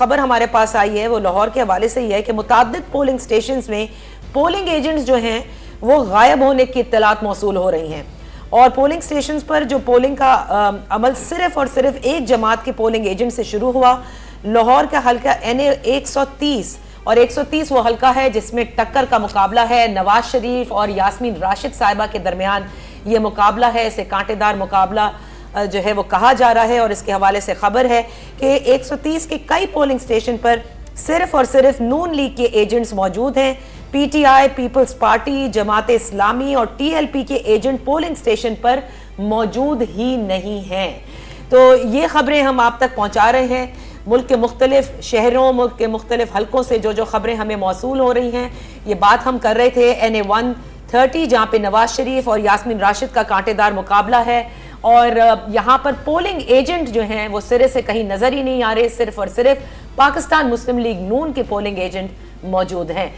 खबर हमारे पास आई है वो लाहौर के हवाले से ही है कि मुताद्दिद पोलिंग स्टेशंस में पोलिंग एजेंट्स जो हैं वो गायब होने की इत्तलात मौसूल हो रही हैं और पोलिंग स्टेशंस पर जो पोलिंग का अमल सिर्फ और सिर्फ एक जमात के पोलिंग एजेंट से शुरू हुआ। लाहौर का हल्का NA 130 और 130 वो हल्का है जिसमें टक्कर का मुकाबला है। नवाज शरीफ और यास्मीन राशिद साहिबा के दरमियान ये मुकाबला है। इसे कांटेदार मुकाबला जो है वो कहा जा रहा है और इसके हवाले से खबर है कि 130 के कई पोलिंग स्टेशन पर सिर्फ और सिर्फ नून लीग के एजेंट्स मौजूद हैं। PTI, peoples party, Jamaat Islami और TLP के एजेंट पोलिंग स्टेशन पर मौजूद ही नहीं हैं। तो ये खबरें हम आप तक पहुंचा रहे हैं। मुल्क के मुख्तलिफ शहरों, मुल्क के मुख्तलिफ हल्कों से जो खबरें हमें मौसूल हो रही हैं, ये बात हम कर रहे थे NA 130 जहाँ पे नवाज शरीफ और यास्मीन राशिद का कांटेदार मुकाबला है और यहाँ पर पोलिंग एजेंट जो हैं वो सिरे से कहीं नजर ही नहीं आ रहे। सिर्फ और सिर्फ पाकिस्तान मुस्लिम लीग नून के पोलिंग एजेंट मौजूद हैं।